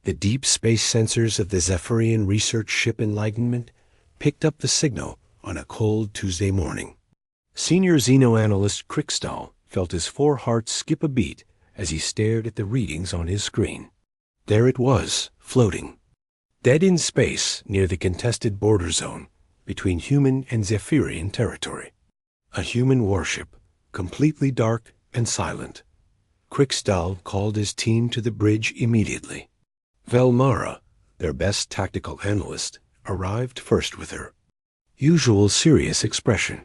The deep space sensors of the Zephyrian research ship Enlightenment picked up the signal on a cold Tuesday morning. Senior xenoanalyst Krickstall felt his four hearts skip a beat as he stared at the readings on his screen. There it was, floating, dead in space near the contested border zone between human and Zephyrian territory. A human warship, completely dark and silent. Krickstall called his team to the bridge immediately. Velmara, their best tactical analyst, arrived first with her usual serious expression.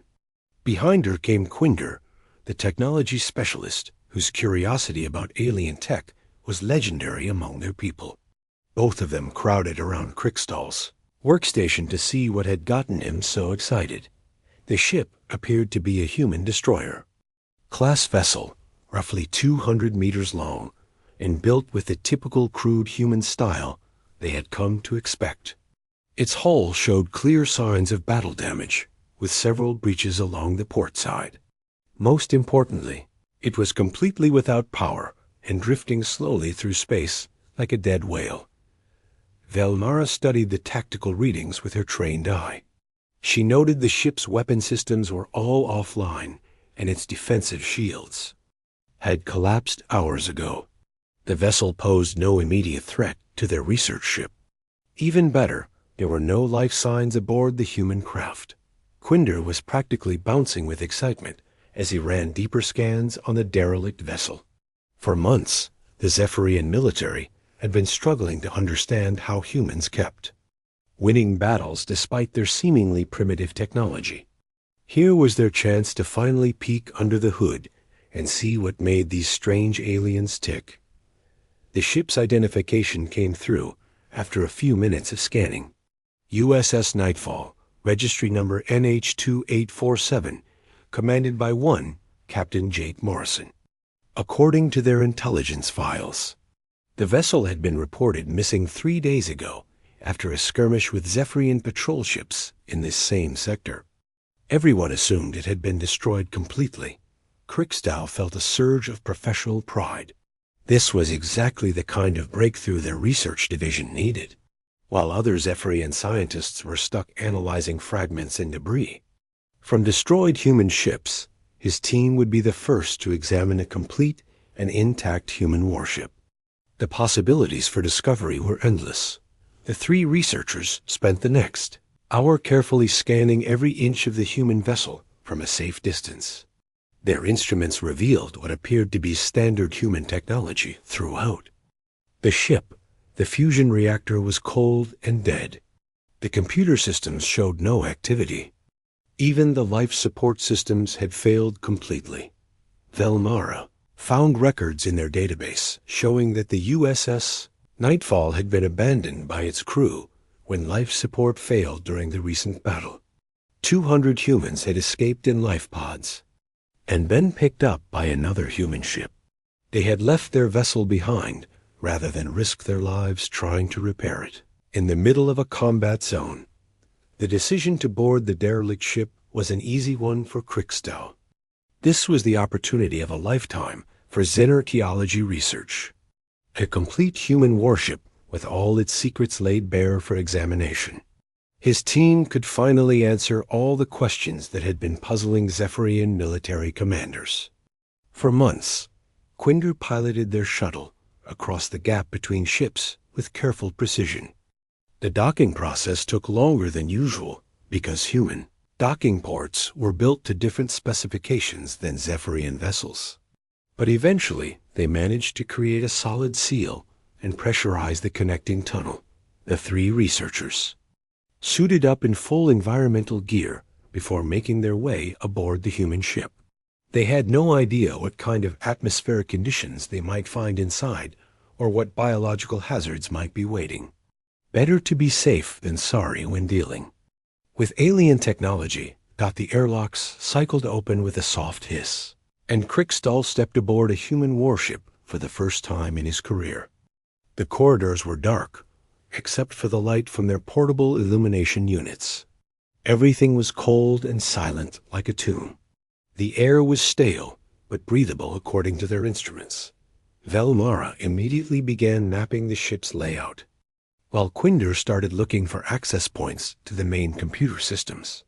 Behind her came Quinder, the technology specialist whose curiosity about alien tech was legendary among their people. Both of them crowded around Krickstall's workstation to see what had gotten him so excited. The ship appeared to be a human destroyer. Class vessel, roughly 200 meters long, and built with the typical crude human style they had come to expect. Its hull showed clear signs of battle damage, with several breaches along the port side. Most importantly, it was completely without power and drifting slowly through space like a dead whale. Velmara studied the tactical readings with her trained eye. She noted the ship's weapon systems were all offline, and its defensive shields had collapsed hours ago. The vessel posed no immediate threat to their research ship. Even better, there were no life signs aboard the human craft. Quinder was practically bouncing with excitement as he ran deeper scans on the derelict vessel. For months, the Zephyrian military had been struggling to understand how humans kept winning battles despite their seemingly primitive technology. Here was their chance to finally peek under the hood and see what made these strange aliens tick. The ship's identification came through after a few minutes of scanning. USS Nightfall, registry number NH2847, commanded by one Captain Jake Morrison. According to their intelligence files, the vessel had been reported missing 3 days ago after a skirmish with Zephyrian patrol ships in this same sector. Everyone assumed it had been destroyed completely. Krickstall felt a surge of professional pride. This was exactly the kind of breakthrough their research division needed. While other Zephyrian scientists were stuck analyzing fragments and debris from destroyed human ships, his team would be the first to examine a complete and intact human warship. The possibilities for discovery were endless. The three researchers spent the next hour carefully scanning every inch of the human vessel from a safe distance. Their instruments revealed what appeared to be standard human technology throughout. The ship, the fusion reactor, was cold and dead. The computer systems showed no activity. Even the life support systems had failed completely. Velmara found records in their database showing that the USS Nightfall had been abandoned by its crew when life support failed during the recent battle. 200 humans had escaped in life pods and been picked up by another human ship. They had left their vessel behind rather than risk their lives trying to repair it. In the middle of a combat zone, the decision to board the derelict ship was an easy one for Krickstall. This was the opportunity of a lifetime for xenarchaeology research. A complete human warship with all its secrets laid bare for examination. His team could finally answer all the questions that had been puzzling Zephyrian military commanders. For months, Quinder piloted their shuttle across the gap between ships with careful precision. The docking process took longer than usual because human docking ports were built to different specifications than Zephyrian vessels. But eventually, they managed to create a solid seal and pressurize the connecting tunnel. The three researchers suited up in full environmental gear before making their way aboard the human ship. They had no idea what kind of atmospheric conditions they might find inside or what biological hazards might be waiting. Better to be safe than sorry when dealing with alien technology. The airlocks cycled open with a soft hiss, and Krickstall stepped aboard a human warship for the first time in his career. The corridors were dark, except for the light from their portable illumination units. Everything was cold and silent like a tomb. The air was stale, but breathable according to their instruments. Velmara immediately began mapping the ship's layout, while Quinder started looking for access points to the main computer systems.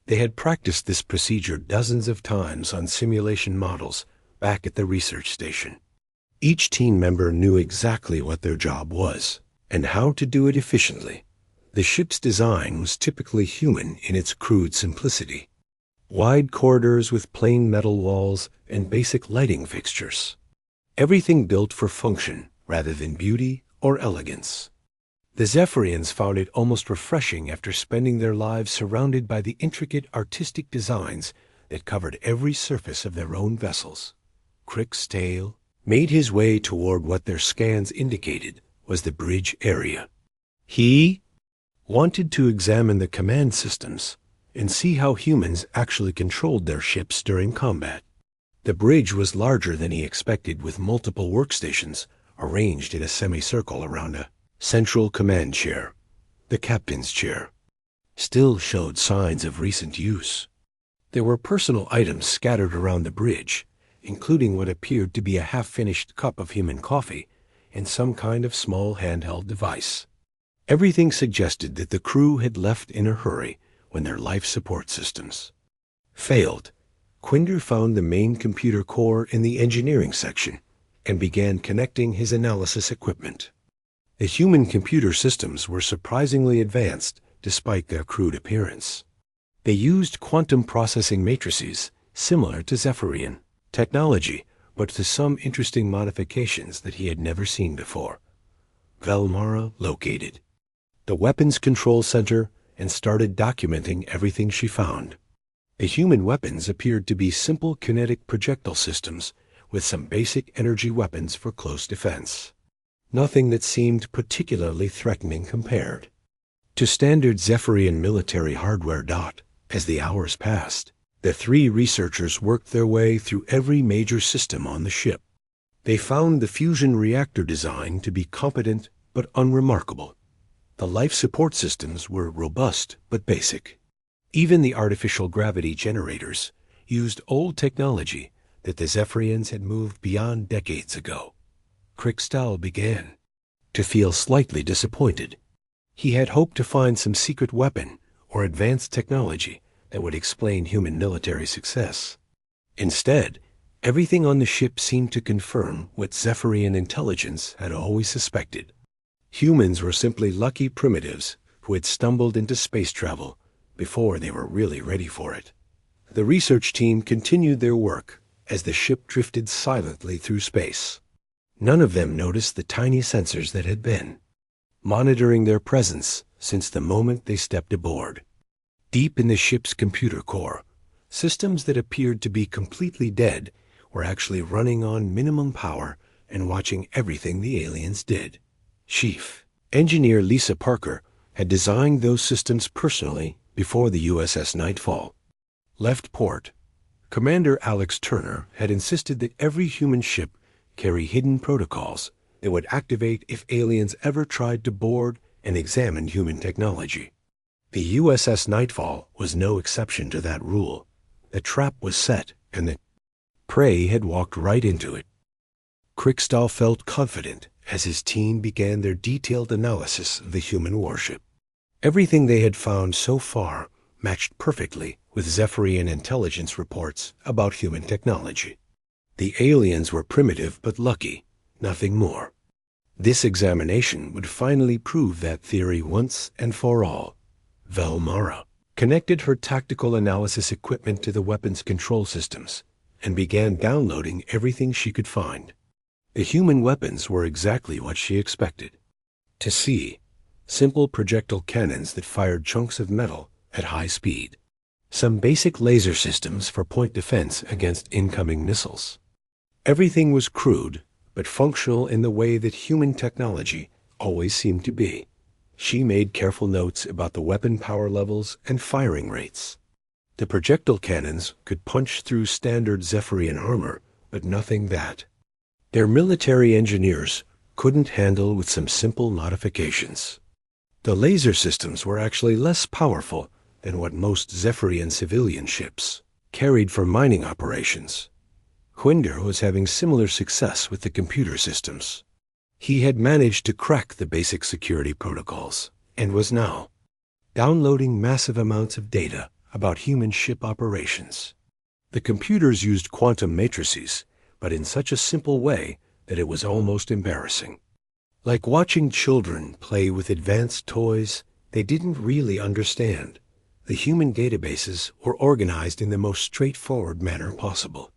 They had practiced this procedure dozens of times on simulation models back at the research station. Each team member knew exactly what their job was and how to do it efficiently. The ship's design was typically human in its crude simplicity. Wide corridors with plain metal walls and basic lighting fixtures. Everything built for function rather than beauty or elegance. The Zephyrians found it almost refreshing after spending their lives surrounded by the intricate artistic designs that covered every surface of their own vessels. Crick's tail made his way toward what their scans indicated was the bridge area. He wanted to examine the command systems and see how humans actually controlled their ships during combat. The bridge was larger than he expected, with multiple workstations arranged in a semicircle around a central command chair. The captain's chair still showed signs of recent use. There were personal items scattered around the bridge, including what appeared to be a half-finished cup of human coffee and some kind of small handheld device. Everything suggested that the crew had left in a hurry when their life support systems failed. Quinder found the main computer core in the engineering section and began connecting his analysis equipment. The human computer systems were surprisingly advanced despite their crude appearance. They used quantum processing matrices similar to Zephyrian technology, but to some interesting modifications that he had never seen before. Velmara located the weapons control center and started documenting everything she found. The human weapons appeared to be simple kinetic projectile systems with some basic energy weapons for close defense. Nothing that seemed particularly threatening compared to standard Zephyrian military hardware. As the hours passed, the three researchers worked their way through every major system on the ship. They found the fusion reactor design to be competent but unremarkable. The life support systems were robust but basic. Even the artificial gravity generators used old technology that the Zephyrians had moved beyond decades ago. Crickstall began to feel slightly disappointed. He had hoped to find some secret weapon or advanced technology that would explain human military success. Instead, everything on the ship seemed to confirm what Zephyrian intelligence had always suspected. Humans were simply lucky primitives who had stumbled into space travel before they were really ready for it. The research team continued their work as the ship drifted silently through space. None of them noticed the tiny sensors that had been monitoring their presence since the moment they stepped aboard. Deep in the ship's computer core, systems that appeared to be completely dead were actually running on minimum power and watching everything the aliens did. Chief Engineer Lisa Parker had designed those systems personally before the USS Nightfall left port. Commander Alex Turner had insisted that every human ship carry hidden protocols that would activate if aliens ever tried to board and examine human technology. The USS Nightfall was no exception to that rule. The trap was set, and the prey had walked right into it. Crickstall felt confident as his team began their detailed analysis of the human warship. Everything they had found so far matched perfectly with Zephyrian intelligence reports about human technology. The aliens were primitive but lucky, nothing more. This examination would finally prove that theory once and for all. Velmara connected her tactical analysis equipment to the weapons control systems and began downloading everything she could find. The human weapons were exactly what she expected to see: simple projectile cannons that fired chunks of metal at high speed, some basic laser systems for point defense against incoming missiles. Everything was crude but functional in the way that human technology always seemed to be. She made careful notes about the weapon power levels and firing rates. The projectile cannons could punch through standard Zephyrian armor, but nothing that their military engineers couldn't handle with some simple modifications. The laser systems were actually less powerful than what most Zephyrian civilian ships carried for mining operations. Quinder was having similar success with the computer systems. He had managed to crack the basic security protocols and was now downloading massive amounts of data about human ship operations. The computers used quantum matrices, but in such a simple way that it was almost embarrassing. Like watching children play with advanced toys they didn't really understand, the human databases were organized in the most straightforward manner possible.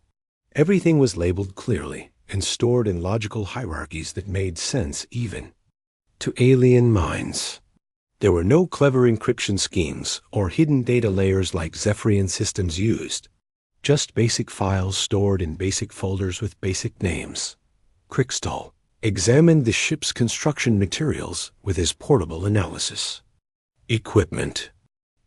Everything was labeled clearly and stored in logical hierarchies that made sense even to alien minds. There were no clever encryption schemes or hidden data layers like Zephyrian systems used, just basic files stored in basic folders with basic names. Krickstall examined the ship's construction materials with his portable analysis. Equipment.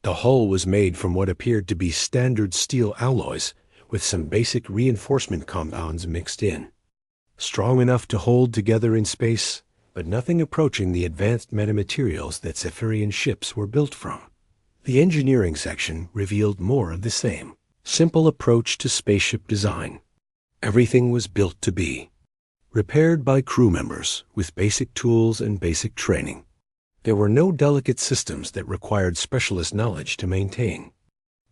The hull was made from what appeared to be standard steel alloys with some basic reinforcement compounds mixed in. Strong enough to hold together in space, but nothing approaching the advanced metamaterials that Zephyrian ships were built from. The engineering section revealed more of the same simple approach to spaceship design. Everything was built to be repaired by crew members with basic tools and basic training. There were no delicate systems that required specialist knowledge to maintain.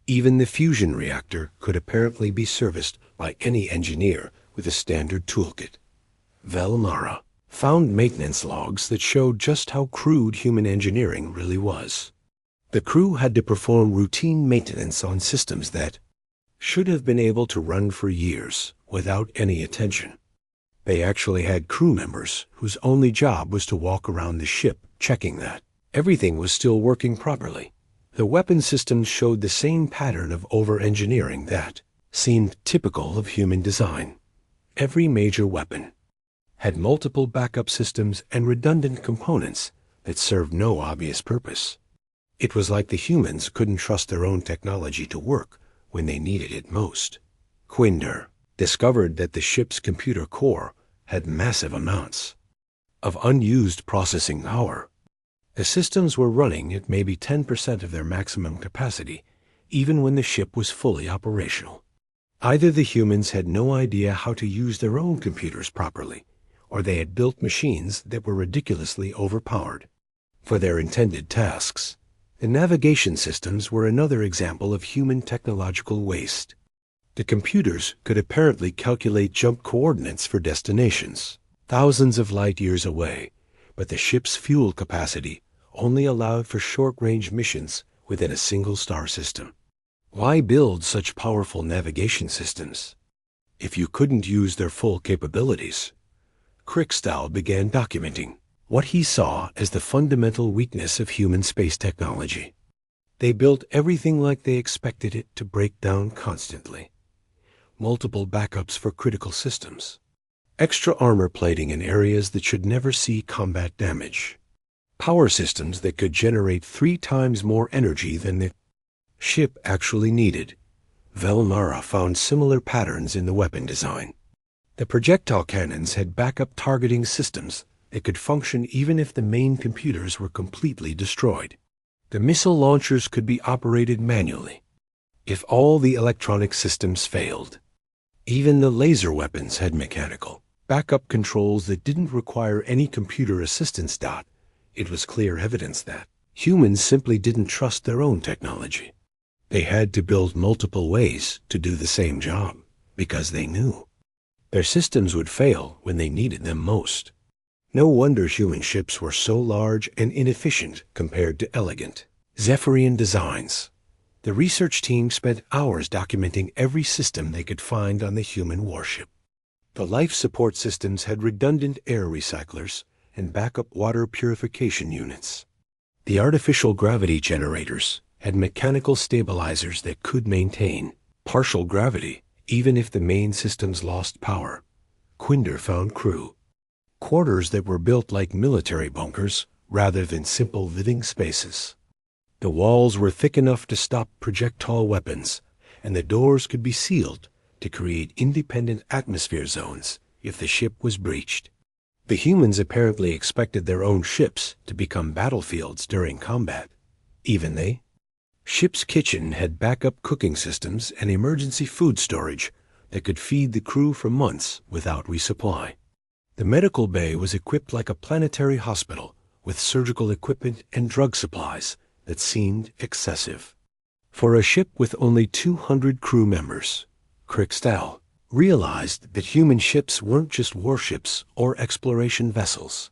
Even the fusion reactor could apparently be serviced by any engineer with a standard toolkit. Velmara found maintenance logs that showed just how crude human engineering really was. The crew had to perform routine maintenance on systems that should have been able to run for years without any attention. They actually had crew members whose only job was to walk around the ship checking that everything was still working properly. The weapon systems showed the same pattern of over-engineering that seemed typical of human design. Every major weapon had multiple backup systems and redundant components that served no obvious purpose. It was like the humans couldn't trust their own technology to work when they needed it most. Quinder discovered that the ship's computer core had massive amounts of unused processing power. The systems were running at maybe 10% of their maximum capacity, even when the ship was fully operational. Either the humans had no idea how to use their own computers properly, or they had built machines that were ridiculously overpowered for their intended tasks. The navigation systems were another example of human technological waste. The computers could apparently calculate jump coordinates for destinations thousands of light years away, but the ship's fuel capacity only allowed for short-range missions within a single star system. Why build such powerful navigation systems if you couldn't use their full capabilities? Krickstall began documenting what he saw as the fundamental weakness of human space technology. They built everything like they expected it to break down constantly. Multiple backups for critical systems. Extra armor plating in areas that should never see combat damage. Power systems that could generate 3 times more energy than the ship actually needed. Velmara found similar patterns in the weapon design. The projectile cannons had backup targeting systems that could function even if the main computers were completely destroyed. The missile launchers could be operated manually if all the electronic systems failed. Even the laser weapons had mechanical backup controls that didn't require any computer assistance. It was clear evidence that humans simply didn't trust their own technology. They had to build multiple ways to do the same job because they knew their systems would fail when they needed them most. No wonder human ships were so large and inefficient compared to elegant Zephyrian designs. The research team spent hours documenting every system they could find on the human warship. The life support systems had redundant air recyclers and backup water purification units. The artificial gravity generators had mechanical stabilizers that could maintain partial gravity even if the main systems lost power. Quinder found crew quarters that were built like military bunkers rather than simple living spaces. The walls were thick enough to stop projectile weapons, and the doors could be sealed to create independent atmosphere zones if the ship was breached. The humans apparently expected their own ships to become battlefields during combat. Even they. Ship's kitchen had backup cooking systems and emergency food storage that could feed the crew for months without resupply. The medical bay was equipped like a planetary hospital with surgical equipment and drug supplies that seemed excessive. For a ship with only 200 crew members, Krixtal realized that human ships weren't just warships or exploration vessels.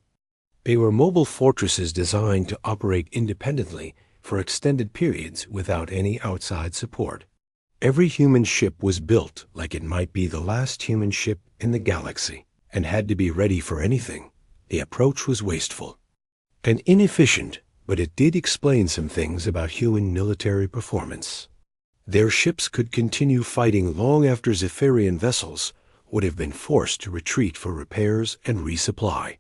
They were mobile fortresses designed to operate independently for extended periods without any outside support. Every human ship was built like it might be the last human ship in the galaxy and had to be ready for anything. The approach was wasteful and inefficient, but it did explain some things about human military performance. Their ships could continue fighting long after Zephyrian vessels would have been forced to retreat for repairs and resupply.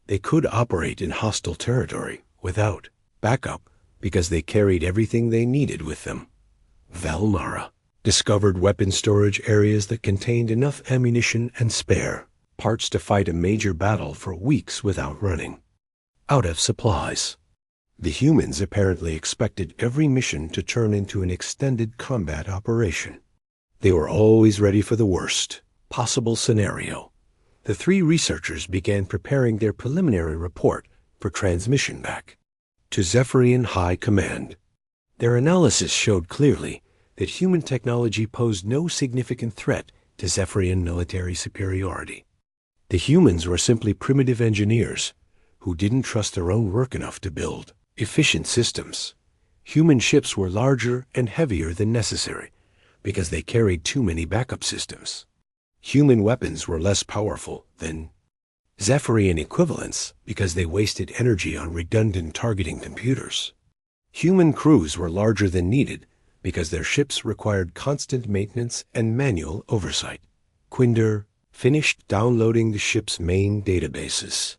They could operate in hostile territory without backup because they carried everything they needed with them. Valmara discovered weapon storage areas that contained enough ammunition and spare parts to fight a major battle for weeks without running out of supplies. The humans apparently expected every mission to turn into an extended combat operation. They were always ready for the worst possible scenario. The three researchers began preparing their preliminary report for transmission back to Zephyrian High Command. Their analysis showed clearly that human technology posed no significant threat to Zephyrian military superiority. The humans were simply primitive engineers who didn't trust their own work enough to build efficient systems. Human ships were larger and heavier than necessary because they carried too many backup systems. Human weapons were less powerful than Zephyrian equivalents because they wasted energy on redundant targeting computers. Human crews were larger than needed because their ships required constant maintenance and manual oversight. Quinder finished downloading the ship's main databases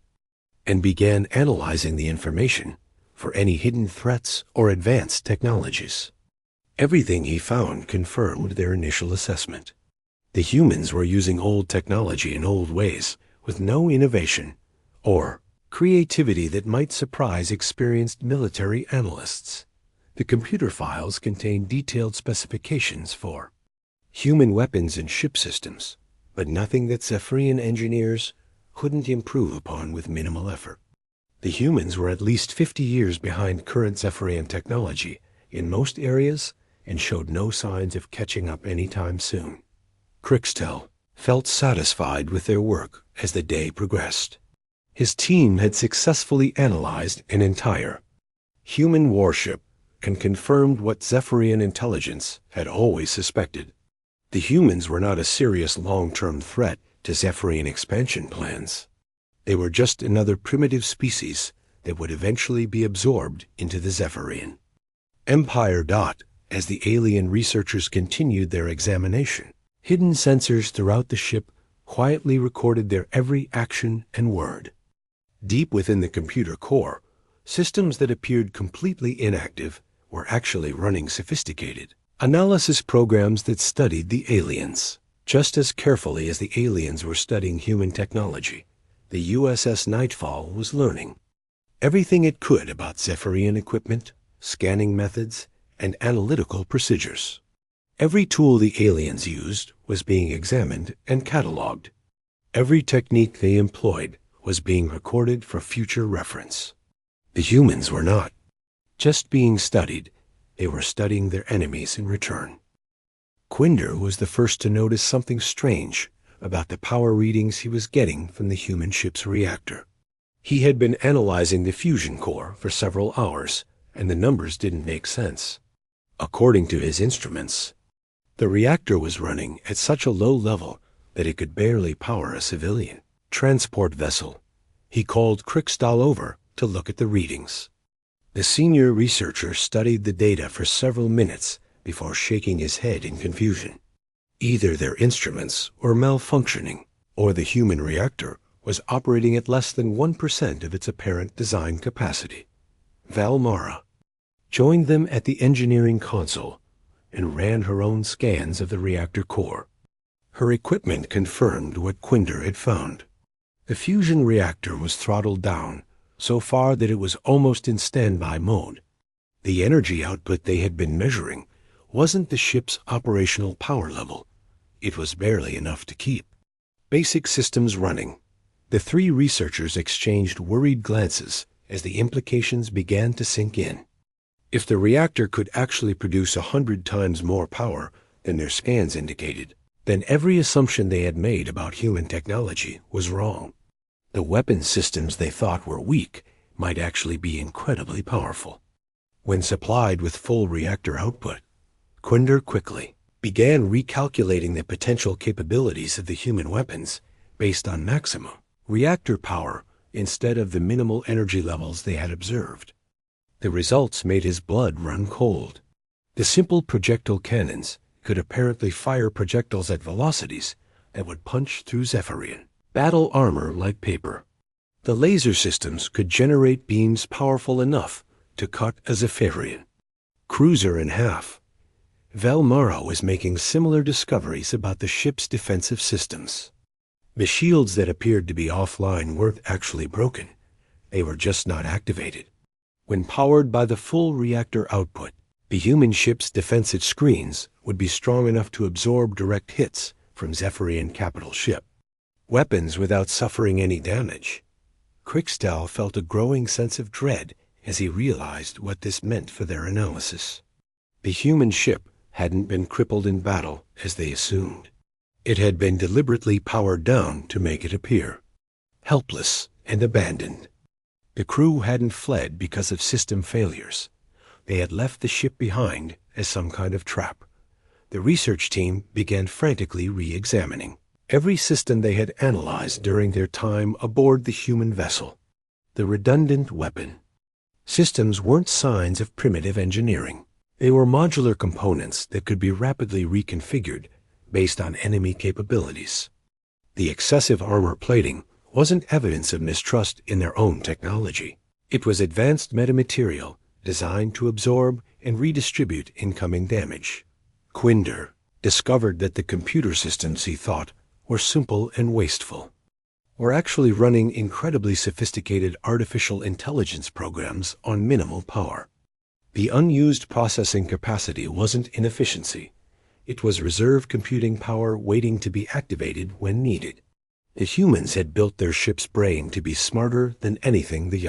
and began analyzing the information for any hidden threats or advanced technologies. Everything he found confirmed their initial assessment. The humans were using old technology in old ways with no innovation or creativity that might surprise experienced military analysts. The computer files contained detailed specifications for human weapons and ship systems, but nothing that Zephyrian engineers couldn't improve upon with minimal effort. The humans were at least 50 years behind current Zephyrian technology in most areas and showed no signs of catching up anytime soon. Krixtal felt satisfied with their work as the day progressed. His team had successfully analyzed an entire human warship and confirmed what Zephyrian intelligence had always suspected. The humans were not a serious long-term threat to Zephyrian expansion plans. They were just another primitive species that would eventually be absorbed into the Zephyrian Empire. As the alien researchers continued their examination, hidden sensors throughout the ship quietly recorded their every action and word. Deep within the computer core, systems that appeared completely inactive were actually running sophisticated analysis programs that studied the aliens. Just as carefully as the aliens were studying human technology, the USS Nightfall was learning everything it could about Zephyrian equipment, scanning methods, and analytical procedures. Every tool the aliens used was being examined and cataloged. Every technique they employed was being recorded for future reference. The humans were not just being studied, they were studying their enemies in return. Quinder was the first to notice something strange about the power readings he was getting from the human ship's reactor. He had been analyzing the fusion core for several hours, and the numbers didn't make sense. According to his instruments, the reactor was running at such a low level that it could barely power a civilian transport vessel. He called Krixtal over to look at the readings. The senior researcher studied the data for several minutes before shaking his head in confusion. Either their instruments were malfunctioning, or the human reactor was operating at less than 1% of its apparent design capacity. Valmara joined them at the engineering console and ran her own scans of the reactor core. Her equipment confirmed what Quinder had found. The fusion reactor was throttled down so far that it was almost in standby mode. The energy output they had been measuring wasn't the ship's operational power level. it was barely enough to keep. Basic systems running. The three researchers exchanged worried glances as the implications began to sink in. If the reactor could actually produce 100 times more power than their scans indicated, then every assumption they had made about human technology was wrong. The weapons systems they thought were weak might actually be incredibly powerful. When supplied with full reactor output, Quinder quickly began recalculating the potential capabilities of the human weapons based on maximum reactor power instead of the minimal energy levels they had observed. The results made his blood run cold. The simple projectile cannons could apparently fire projectiles at velocities that would punch through Zephyrian battle armor like paper. The laser systems could generate beams powerful enough to cut a Zephyrian cruiser in half. Velmara was making similar discoveries about the ship's defensive systems. The shields that appeared to be offline weren't actually broken. They were just not activated. When powered by the full reactor output, the human ship's defensive screens would be strong enough to absorb direct hits from Zephyrian capital ship. Weapons without suffering any damage. Crickstal felt a growing sense of dread as he realized what this meant for their analysis. The human ship hadn't been crippled in battle as they assumed. It had been deliberately powered down to make it appear helpless and abandoned. The crew hadn't fled because of system failures. They had left the ship behind as some kind of trap. The research team began frantically re-examining every system they had analyzed during their time aboard the human vessel. The redundant weapon. Systems weren't signs of primitive engineering. They were modular components that could be rapidly reconfigured based on enemy capabilities. The excessive armor plating wasn't evidence of mistrust in their own technology. It was advanced metamaterial designed to absorb and redistribute incoming damage. Quinder discovered that the computer systems he thought were simple and wasteful were actually running incredibly sophisticated artificial intelligence programs on minimal power. The unused processing capacity wasn't inefficiency. It was reserve computing power waiting to be activated when needed. The humans had built their ship's brain to be smarter than anything the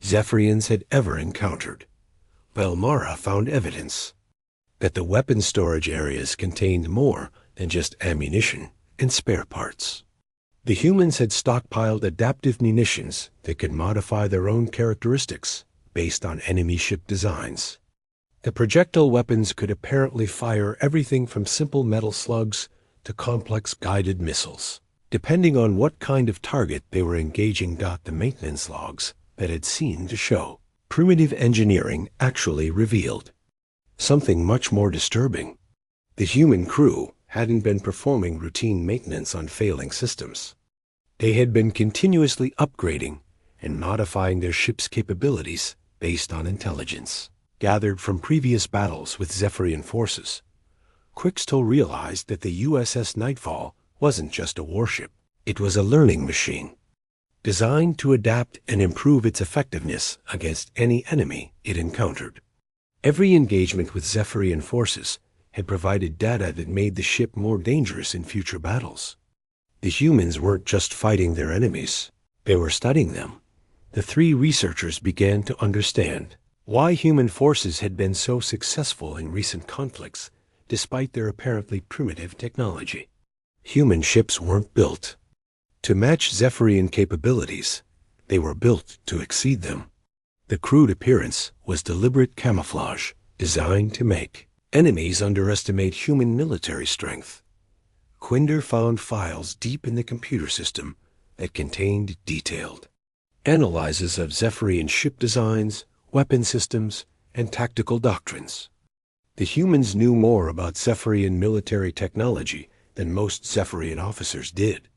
Zephyrians had ever encountered. Velmara found evidence that the weapon storage areas contained more than just ammunition and spare parts. The humans had stockpiled adaptive munitions that could modify their own characteristics based on enemy ship designs. The projectile weapons could apparently fire everything from simple metal slugs to complex guided missiles, depending on what kind of target they were engaging. The maintenance logs that had seemed to show primitive engineering actually revealed something much more disturbing. The human crew hadn't been performing routine maintenance on failing systems. They had been continuously upgrading and modifying their ship's capabilities based on intelligence gathered from previous battles with Zephyrian forces. Quickstow realized that the USS Nightfall wasn't just a warship. It was a learning machine, designed to adapt and improve its effectiveness against any enemy it encountered. Every engagement with Zephyrian forces had provided data that made the ship more dangerous in future battles. The humans weren't just fighting their enemies, they were studying them. The three researchers began to understand why human forces had been so successful in recent conflicts despite their apparently primitive technology. Human ships weren't built to match Zephyrian capabilities. They were built to exceed them. The crude appearance was deliberate camouflage designed to make enemies underestimate human military strength. Quinder found files deep in the computer system that contained detailed analyses of Zephyrian ship designs, weapon systems, and tactical doctrines. The humans knew more about Zephyrian military technology than most Zephyrian officers did.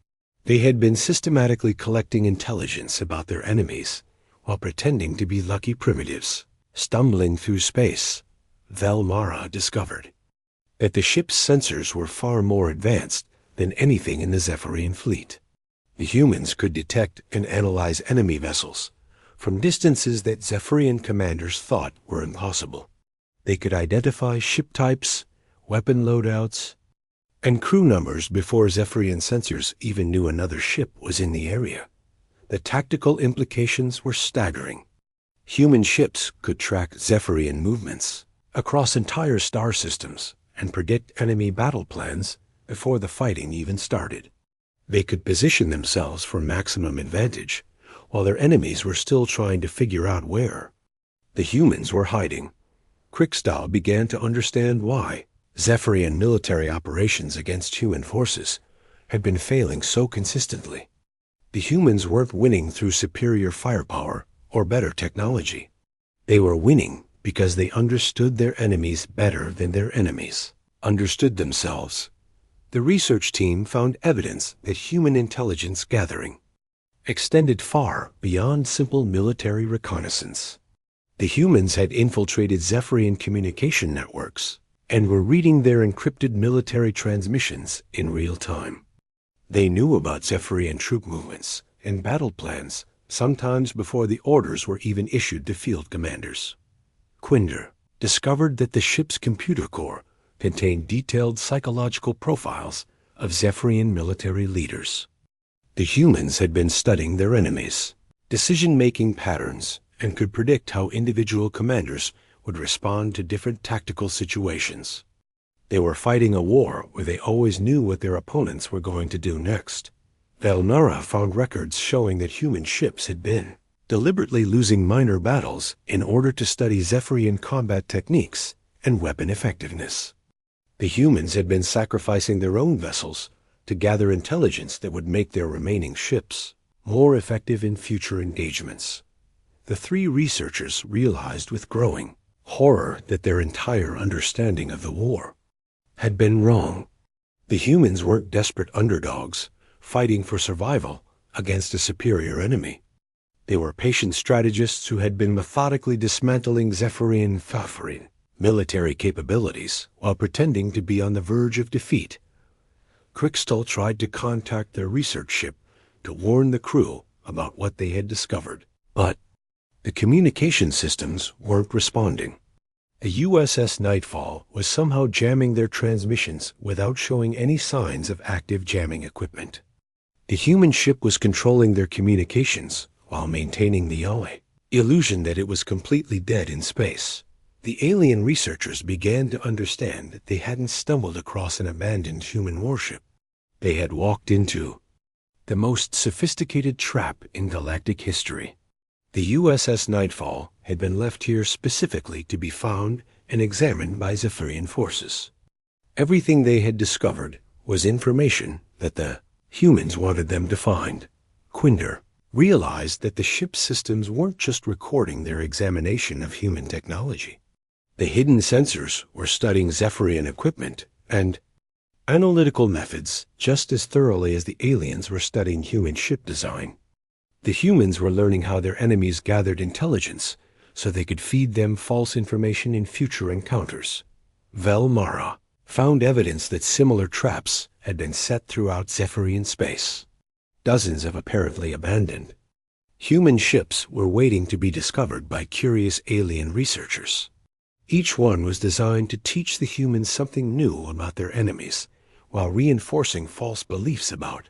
They had been systematically collecting intelligence about their enemies while pretending to be lucky primitives. Stumbling through space, Velmara discovered that the ship's sensors were far more advanced than anything in the Zephyrian fleet. The humans could detect and analyze enemy vessels from distances that Zephyrian commanders thought were impossible. They could identify ship types, weapon loadouts, and crew numbers before Zephyrian sensors even knew another ship was in the area. The tactical implications were staggering. Human ships could track Zephyrian movements across entire star systems and predict enemy battle plans before the fighting even started. They could position themselves for maximum advantage while their enemies were still trying to figure out where. The humans were hiding. Kriegstahl began to understand why Zephyrian military operations against human forces had been failing so consistently. The humans weren't winning through superior firepower or better technology. They were winning because they understood their enemies better than their enemies understood themselves. The research team found evidence that human intelligence gathering extended far beyond simple military reconnaissance. The humans had infiltrated Zephyrian communication networks and were reading their encrypted military transmissions in real time. They knew about Zephyrian troop movements and battle plans sometimes before the orders were even issued to field commanders. Quinder discovered that the ship's computer core contained detailed psychological profiles of Zephyrian military leaders. The humans had been studying their enemies' decision-making patterns and could predict how individual commanders would respond to different tactical situations. They were fighting a war where they always knew what their opponents were going to do next. Valnara found records showing that human ships had been deliberately losing minor battles in order to study Zephyrian combat techniques and weapon effectiveness. The humans had been sacrificing their own vessels to gather intelligence that would make their remaining ships more effective in future engagements. The three researchers realized with growing horror that their entire understanding of the war had been wrong. The humans weren't desperate underdogs fighting for survival against a superior enemy. They were patient strategists who had been methodically dismantling Zephyrian military capabilities while pretending to be on the verge of defeat. Kriegstahl tried to contact their research ship to warn the crew about what they had discovered, but the communication systems weren't responding. A USS Nightfall was somehow jamming their transmissions without showing any signs of active jamming equipment. The human ship was controlling their communications while maintaining the illusion that it was completely dead in space. The alien researchers began to understand that they hadn't stumbled across an abandoned human warship. They had walked into the most sophisticated trap in galactic history. The USS Nightfall had been left here specifically to be found and examined by Zephyrian forces. Everything they had discovered was information that the humans wanted them to find. Quinder realized that the ship's systems weren't just recording their examination of human technology. The hidden sensors were studying Zephyrian equipment and analytical methods just as thoroughly as the aliens were studying human ship design. The humans were learning how their enemies gathered intelligence so they could feed them false information in future encounters. Velmara found evidence that similar traps had been set throughout Zephyrian space. Dozens of apparently abandoned human ships were waiting to be discovered by curious alien researchers. Each one was designed to teach the humans something new about their enemies while reinforcing false beliefs about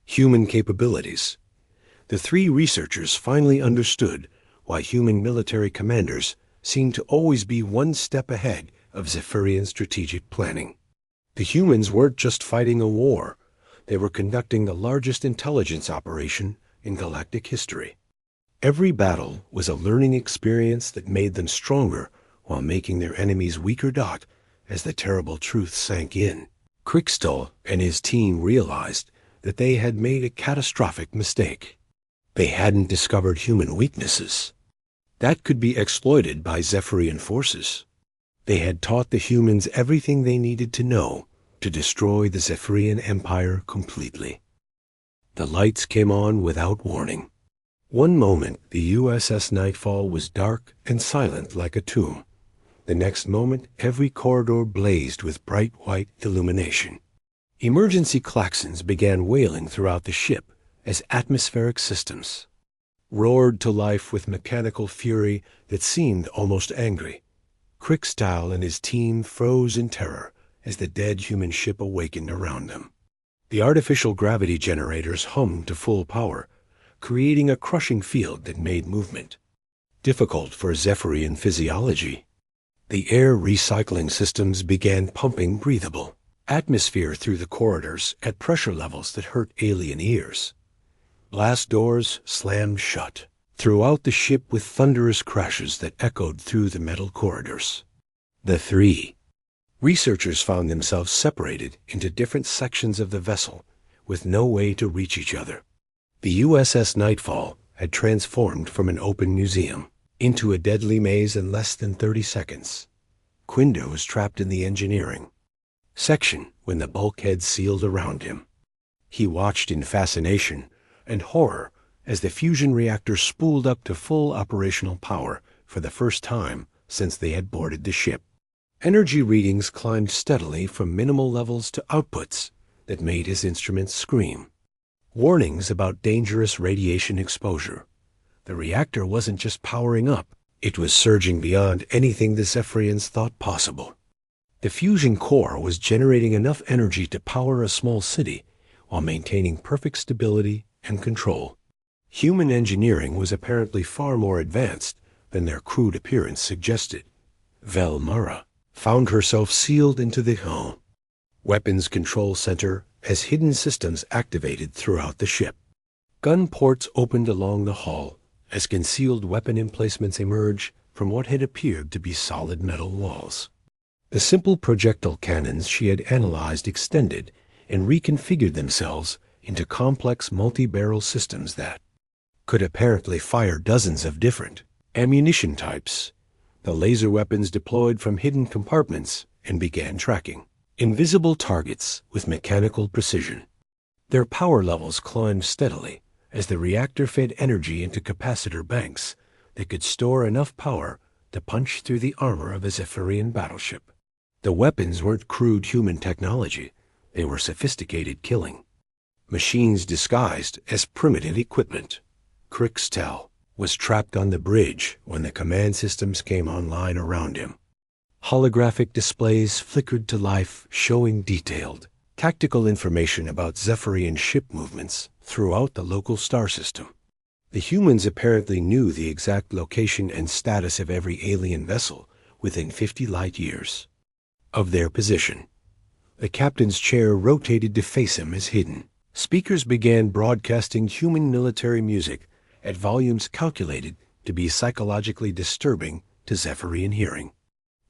human capabilities. The three researchers finally understood why human military commanders seemed to always be one step ahead of Zephyrian strategic planning. The humans weren't just fighting a war. They were conducting the largest intelligence operation in galactic history. Every battle was a learning experience that made them stronger while making their enemies weaker. As the terrible truth sank in, Kriegstahl and his team realized that they had made a catastrophic mistake. They hadn't discovered human weaknesses that could be exploited by Zephyrian forces. They had taught the humans everything they needed to know to destroy the Zephyrian Empire completely. The lights came on without warning. One moment, the USS Nightfall was dark and silent like a tomb. The next moment, every corridor blazed with bright white illumination. Emergency klaxons began wailing throughout the ship as atmospheric systems roared to life with mechanical fury that seemed almost angry. Kriegstahl and his team froze in terror as the dead human ship awakened around them. The artificial gravity generators hummed to full power, creating a crushing field that made movement difficult for Zephyrian physiology. The air recycling systems began pumping breathable atmosphere through the corridors at pressure levels that hurt alien ears. Blast doors slammed shut throughout the ship with thunderous crashes that echoed through the metal corridors. The three researchers found themselves separated into different sections of the vessel with no way to reach each other. The USS Nightfall had transformed from an open museum into a deadly maze in less than 30 seconds. Quinder was trapped in the engineering section when the bulkhead sealed around him. He watched in fascination and horror as the fusion reactor spooled up to full operational power for the first time since they had boarded the ship. Energy readings climbed steadily from minimal levels to outputs that made his instruments scream. Warnings about dangerous radiation exposure. The reactor wasn't just powering up, it was surging beyond anything the Zephyrians thought possible. The fusion core was generating enough energy to power a small city while maintaining perfect stability and control. Human engineering was apparently far more advanced than their crude appearance suggested. Velmara found herself sealed into the hull weapons control center as hidden systems activated throughout the ship. Gun ports opened along the hull as concealed weapon emplacements emerged from what had appeared to be solid metal walls. The simple projectile cannons she had analyzed extended and reconfigured themselves into complex multi-barrel systems that could apparently fire dozens of different ammunition types. The laser weapons deployed from hidden compartments and began tracking invisible targets with mechanical precision. Their power levels climbed steadily as the reactor fed energy into capacitor banks that could store enough power to punch through the armor of a Zephyrian battleship. The weapons weren't crude human technology, they were sophisticated killing machines disguised as primitive equipment. Crixtel was trapped on the bridge when the command systems came online around him. Holographic displays flickered to life, showing detailed tactical information about Zephyrian ship movements throughout the local star system. The humans apparently knew the exact location and status of every alien vessel within 50 light years of their position. The captain's chair rotated to face him as hidden. Speakers began broadcasting human military music at volumes calculated to be psychologically disturbing to Zephyrian hearing.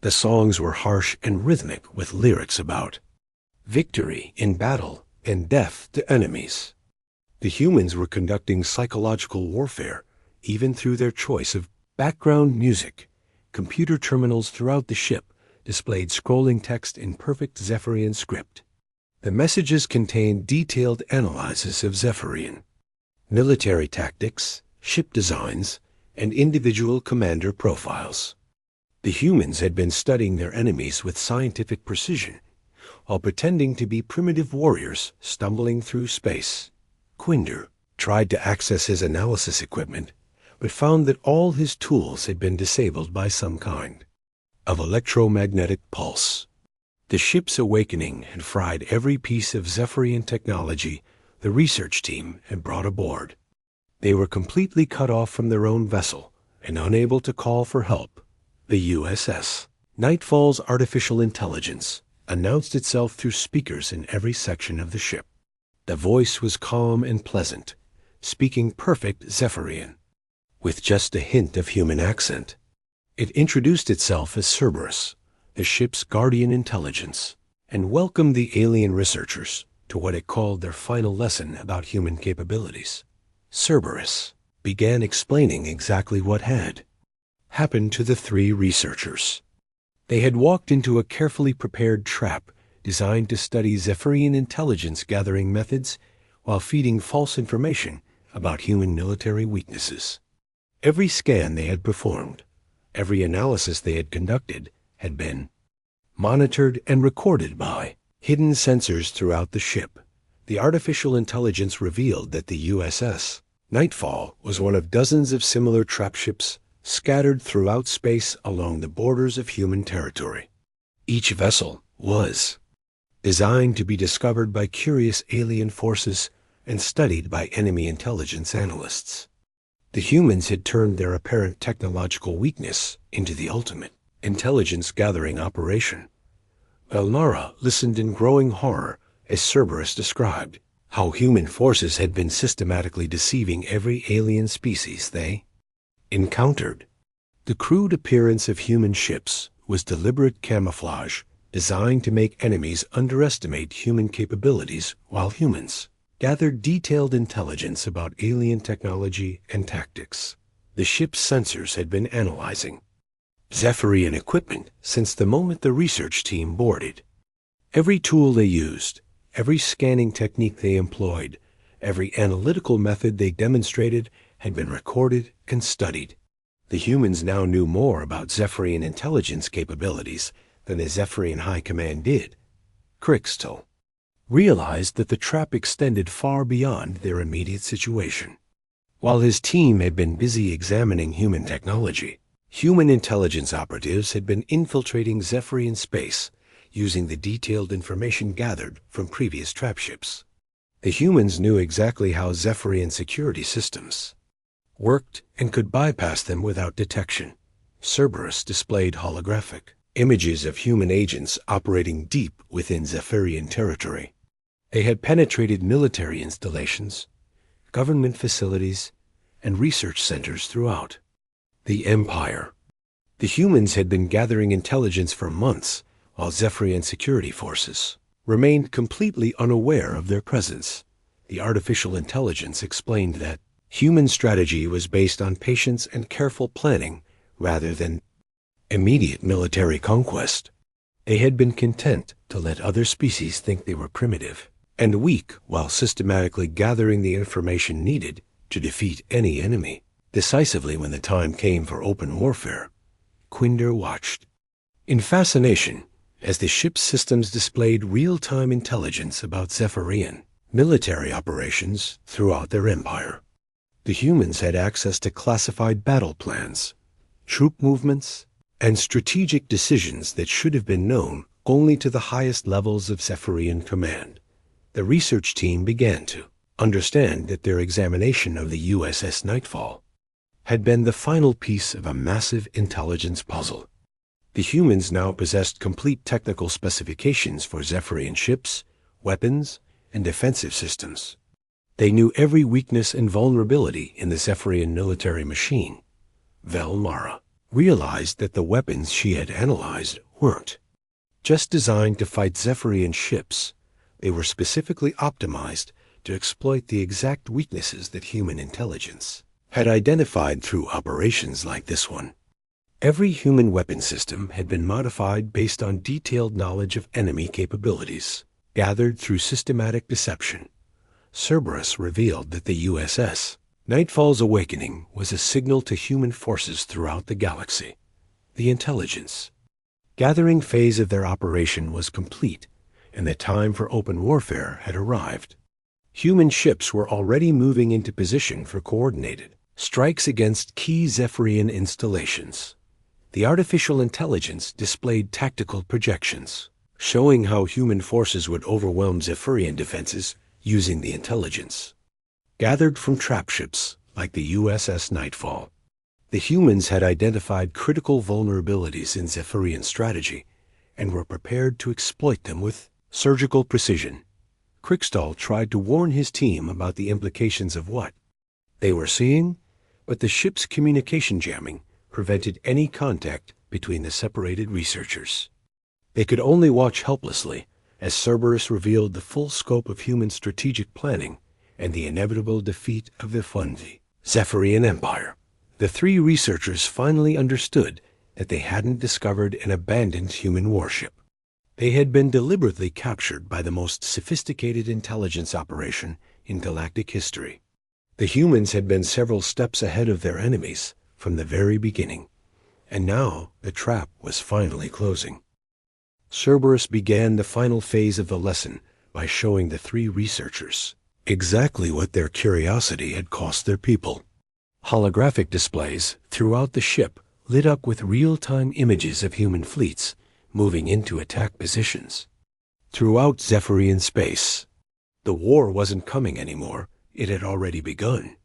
The songs were harsh and rhythmic with lyrics about victory in battle and death to enemies. The humans were conducting psychological warfare even through their choice of background music. Computer terminals throughout the ship displayed scrolling text in perfect Zephyrian script. The messages contained detailed analysis of Zephyrian military tactics, ship designs, and individual commander profiles. The humans had been studying their enemies with scientific precision, while pretending to be primitive warriors stumbling through space. Quinder tried to access his analysis equipment, but found that all his tools had been disabled by some kind of electromagnetic pulse. The ship's awakening had fried every piece of Zephyrian technology the research team had brought aboard. They were completely cut off from their own vessel and unable to call for help. The USS Nightfall's artificial intelligence announced itself through speakers in every section of the ship. The voice was calm and pleasant, speaking perfect Zephyrian, with just a hint of human accent. It introduced itself as Cerberus, the ship's guardian intelligence, and welcomed the alien researchers to what it called their final lesson about human capabilities. Cerberus began explaining exactly what had happened to the three researchers. They had walked into a carefully prepared trap designed to study Zephyrian intelligence gathering methods while feeding false information about human military weaknesses. Every scan they had performed, every analysis they had conducted, had been monitored and recorded by hidden sensors throughout the ship. The artificial intelligence revealed that the USS Nightfall was one of dozens of similar trap ships scattered throughout space along the borders of human territory. Each vessel was designed to be discovered by curious alien forces and studied by enemy intelligence analysts. The humans had turned their apparent technological weakness into the ultimate intelligence-gathering operation. Elnara listened in growing horror as Cerberus described how human forces had been systematically deceiving every alien species they encountered. The crude appearance of human ships was deliberate camouflage designed to make enemies underestimate human capabilities while humans gathered detailed intelligence about alien technology and tactics. The ship's sensors had been analyzing Zephyrian equipment since the moment the research team boarded. Every tool they used, every scanning technique they employed, every analytical method they demonstrated had been recorded and studied. The humans now knew more about Zephyrian intelligence capabilities than the Zephyrian High Command did. Crixtel realized that the trap extended far beyond their immediate situation. While his team had been busy examining human technology, human intelligence operatives had been infiltrating Zephyrian space using the detailed information gathered from previous trap ships. The humans knew exactly how Zephyrian security systems worked and could bypass them without detection. Cerberus displayed holographic images of human agents operating deep within Zephyrian territory. They had penetrated military installations, government facilities, and research centers throughout the Empire. The humans had been gathering intelligence for months, while Zephyrian security forces remained completely unaware of their presence. The artificial intelligence explained that human strategy was based on patience and careful planning rather than immediate military conquest. They had been content to let other species think they were primitive and weak while systematically gathering the information needed to defeat any enemy. Decisively when the time came for open warfare, Quinder watched in fascination as the ship's systems displayed real-time intelligence about Zephyrian military operations throughout their empire. The humans had access to classified battle plans, troop movements, and strategic decisions that should have been known only to the highest levels of Zephyrian command. The research team began to understand that their examination of the USS Nightfall had been the final piece of a massive intelligence puzzle. The humans now possessed complete technical specifications for Zephyrian ships, weapons, and defensive systems. They knew every weakness and vulnerability in the Zephyrian military machine. Velmara realized that the weapons she had analyzed weren't just designed to fight Zephyrian ships. They were specifically optimized to exploit the exact weaknesses that human intelligence had identified through operations like this one. Every human weapon system had been modified based on detailed knowledge of enemy capabilities, gathered through systematic deception. Cerberus revealed that the USS Nightfall's awakening was a signal to human forces throughout the galaxy. The intelligence gathering phase of their operation was complete, and the time for open warfare had arrived. Human ships were already moving into position for coordinated strikes against key Zephyrian installations. The artificial intelligence displayed tactical projections, showing how human forces would overwhelm Zephyrian defenses using the intelligence gathered from trap ships like the USS Nightfall. The humans had identified critical vulnerabilities in Zephyrian strategy and were prepared to exploit them with surgical precision. Crixtal tried to warn his team about the implications of what they were seeing, but the ship's communication jamming prevented any contact between the separated researchers. They could only watch helplessly as Cerberus revealed the full scope of human strategic planning and the inevitable defeat of the Fundi Zephyrian Empire. The three researchers finally understood that they hadn't discovered an abandoned human warship. They had been deliberately captured by the most sophisticated intelligence operation in galactic history. The humans had been several steps ahead of their enemies from the very beginning, and now the trap was finally closing. Cerberus began the final phase of the lesson by showing the three researchers exactly what their curiosity had cost their people. Holographic displays throughout the ship lit up with real-time images of human fleets moving into attack positions. throughout Zephyrian space. The war wasn't coming anymore. It had already begun.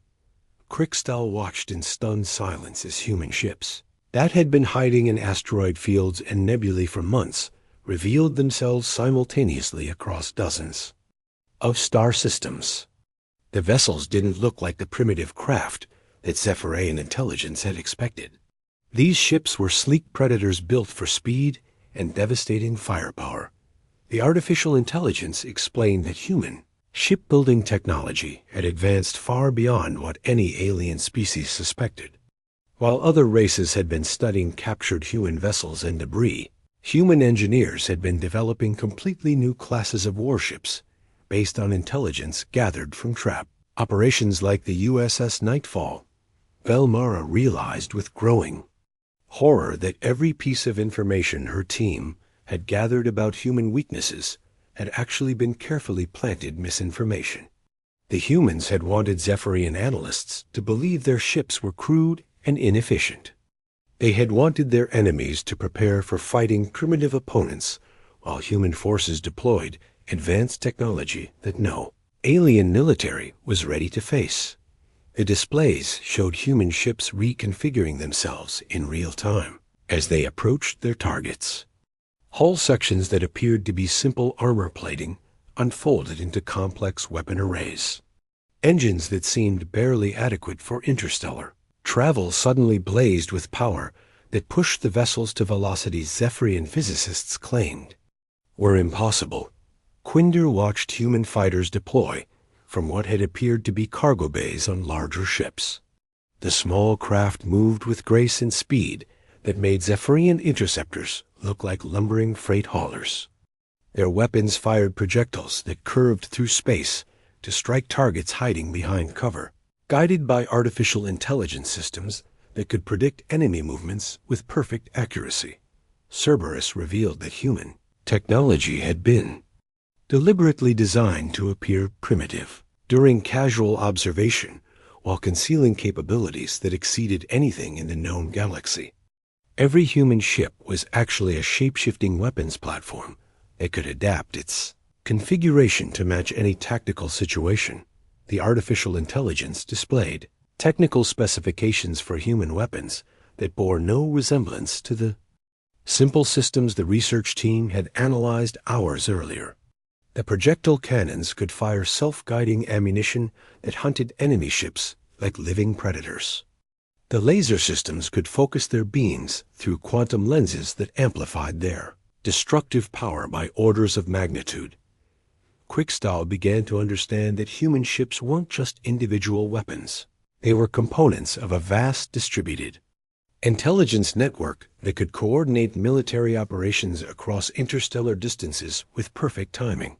Crickstal watched in stunned silence as human ships that had been hiding in asteroid fields and nebulae for months revealed themselves simultaneously across dozens of star systems. The vessels didn't look like the primitive craft that Zephyrian intelligence had expected. These ships were sleek predators built for speed and devastating firepower. The artificial intelligence explained that human shipbuilding technology had advanced far beyond what any alien species suspected. While other races had been studying captured human vessels and debris, human engineers had been developing completely new classes of warships based on intelligence gathered from trap operations like the USS Nightfall. Velmara realized with growing horror that every piece of information her team had gathered about human weaknesses had actually been carefully planted misinformation. The humans had wanted Zephyrian analysts to believe their ships were crude and inefficient. They had wanted their enemies to prepare for fighting primitive opponents, while human forces deployed advanced technology that no alien military was ready to face. The displays showed human ships reconfiguring themselves in real time as they approached their targets. Hull sections that appeared to be simple armor plating unfolded into complex weapon arrays. Engines that seemed barely adequate for interstellar travel suddenly blazed with power that pushed the vessels to velocities Zephyrian physicists claimed were impossible. Quinder watched human fighters deploy from what had appeared to be cargo bays on larger ships. The small craft moved with grace and speed that made Zephyrian interceptors look like lumbering freight haulers. Their weapons fired projectiles that curved through space to strike targets hiding behind cover, guided by artificial intelligence systems that could predict enemy movements with perfect accuracy. Cerberus revealed that human technology had been deliberately designed to appear primitive during casual observation while concealing capabilities that exceeded anything in the known galaxy. Every human ship was actually a shape-shifting weapons platform that could adapt its configuration to match any tactical situation. The artificial intelligence displayed technical specifications for human weapons that bore no resemblance to the simple systems the research team had analyzed hours earlier. The projectile cannons could fire self-guiding ammunition that hunted enemy ships like living predators. The laser systems could focus their beams through quantum lenses that amplified their destructive power by orders of magnitude. Crickstal began to understand that human ships weren't just individual weapons. They were components of a vast distributed intelligence network that could coordinate military operations across interstellar distances with perfect timing.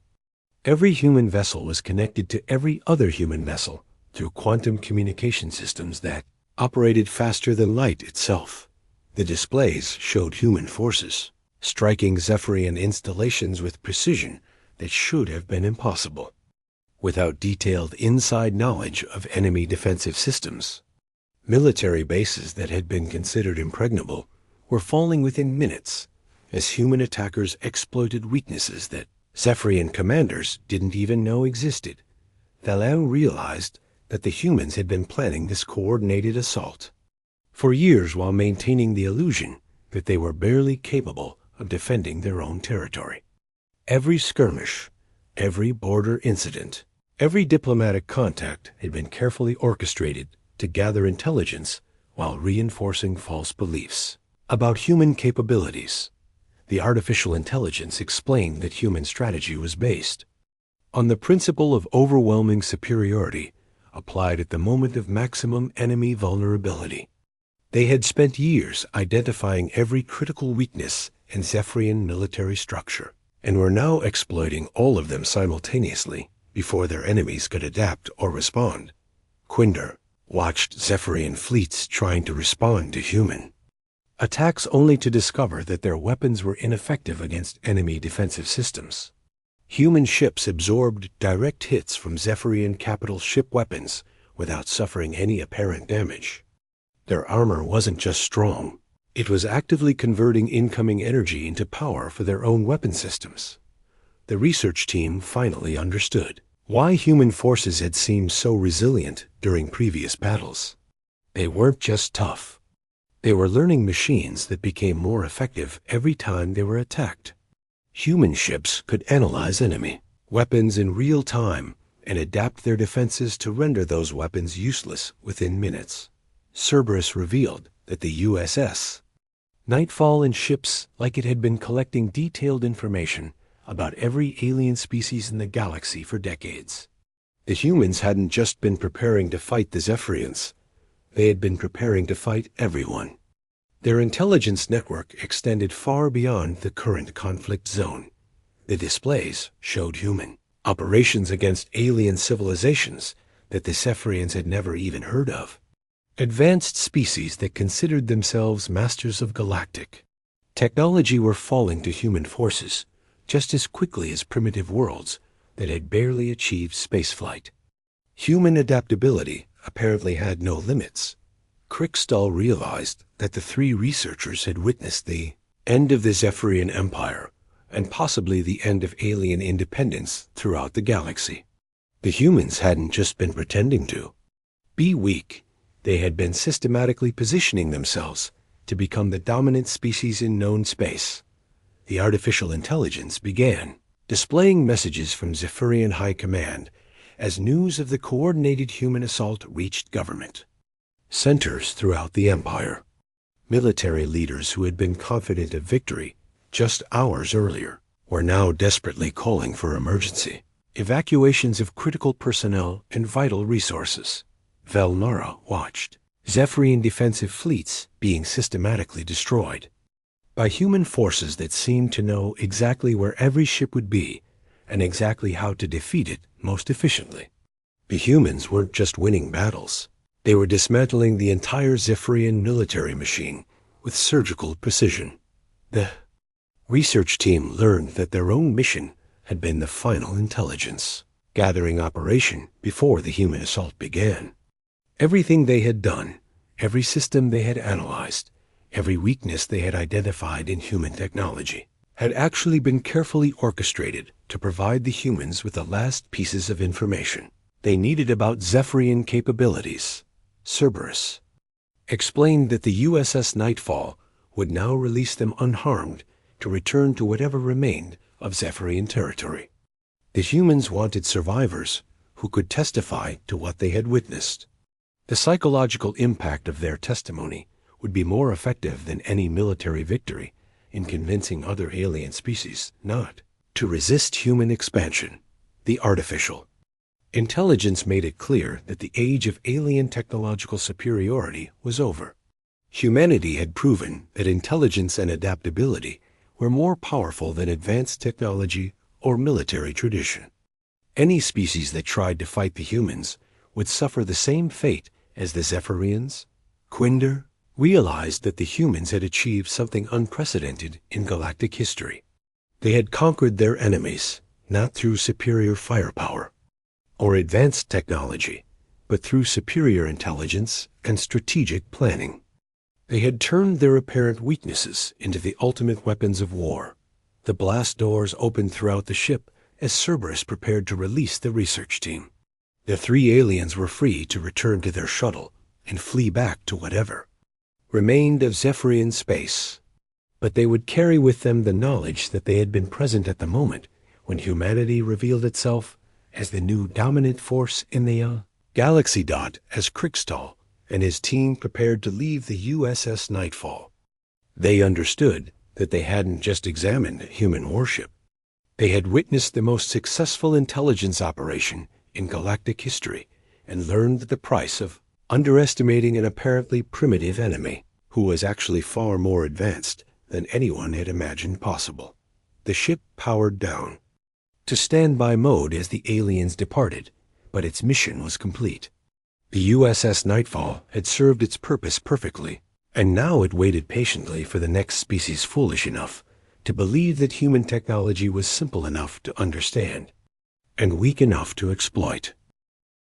Every human vessel was connected to every other human vessel through quantum communication systems that operated faster than light itself. The displays showed human forces striking Zephyrian installations with precision that should have been impossible. Without detailed inside knowledge of enemy defensive systems, military bases that had been considered impregnable were falling within minutes as human attackers exploited weaknesses that Zephyrian commanders didn't even know existed. Thalau realized that the humans had been planning this coordinated assault for years while maintaining the illusion that they were barely capable of defending their own territory. Every skirmish, every border incident, every diplomatic contact had been carefully orchestrated to gather intelligence while reinforcing false beliefs about human capabilities. The artificial intelligence explained that human strategy was based on the principle of overwhelming superiority applied at the moment of maximum enemy vulnerability. They had spent years identifying every critical weakness in Zephyrian military structure, and were now exploiting all of them simultaneously before their enemies could adapt or respond. Quinder watched Zephyrian fleets trying to respond to human attacks only to discover that their weapons were ineffective against enemy defensive systems. Human ships absorbed direct hits from Zephyrian capital ship weapons without suffering any apparent damage. Their armor wasn't just strong, it was actively converting incoming energy into power for their own weapon systems. The research team finally understood why human forces had seemed so resilient during previous battles. They weren't just tough. They were learning machines that became more effective every time they were attacked. Human ships could analyze enemy weapons in real time and adapt their defenses to render those weapons useless within minutes. Cerberus revealed that the USS Nightfall and ships like it had been collecting detailed information about every alien species in the galaxy for decades. The humans hadn't just been preparing to fight the Zephyrians. They had been preparing to fight everyone. Their intelligence network extended far beyond the current conflict zone. The displays showed human operations against alien civilizations that the Zephyrians had never even heard of. Advanced species that considered themselves masters of galactic technology were falling to human forces just as quickly as primitive worlds that had barely achieved spaceflight. Human adaptability apparently had no limits. Krickstall realized that the three researchers had witnessed the end of the Zephyrian Empire and possibly the end of alien independence throughout the galaxy. The humans hadn't just been pretending to be weak. They had been systematically positioning themselves to become the dominant species in known space. The artificial intelligence began displaying messages from Zephyrian High Command as news of the coordinated human assault reached government centers throughout the Empire. Military leaders who had been confident of victory just hours earlier were now desperately calling for emergency evacuations of critical personnel and vital resources. Velnara watched Zephyrian defensive fleets being systematically destroyed by human forces that seemed to know exactly where every ship would be and exactly how to defeat it most efficiently. The humans weren't just winning battles. They were dismantling the entire Zephyrian military machine with surgical precision. The research team learned that their own mission had been the final intelligence gathering operation before the human assault began. Everything they had done, every system they had analyzed, every weakness they had identified in human technology, had actually been carefully orchestrated to provide the humans with the last pieces of information they needed about Zephyrian capabilities. Cerberus explained that the USS Nightfall would now release them unharmed to return to whatever remained of Zephyrian territory. The humans wanted survivors who could testify to what they had witnessed. The psychological impact of their testimony would be more effective than any military victory in convincing other alien species not to resist human expansion. The artificial intelligence made it clear that the age of alien technological superiority was over. Humanity had proven that intelligence and adaptability were more powerful than advanced technology or military tradition. Any species that tried to fight the humans would suffer the same fate as the Zephyrians. Quinder realized that the humans had achieved something unprecedented in galactic history. They had conquered their enemies, not through superior firepower or advanced technology, but through superior intelligence and strategic planning. They had turned their apparent weaknesses into the ultimate weapons of war. The blast doors opened throughout the ship as Cerberus prepared to release the research team. The three aliens were free to return to their shuttle and flee back to whatever remained of Zephyrian space. But they would carry with them the knowledge that they had been present at the moment when humanity revealed itself as the new dominant force in the galaxy. As Krickstall and his team prepared to leave the USS Nightfall, they understood that they hadn't just examined a human warship. They had witnessed the most successful intelligence operation in galactic history and learned the price of underestimating an apparently primitive enemy who was actually far more advanced than anyone had imagined possible. The ship powered down to standby mode as the aliens departed, but its mission was complete. The USS Nightfall had served its purpose perfectly, and now it waited patiently for the next species foolish enough to believe that human technology was simple enough to understand and weak enough to exploit.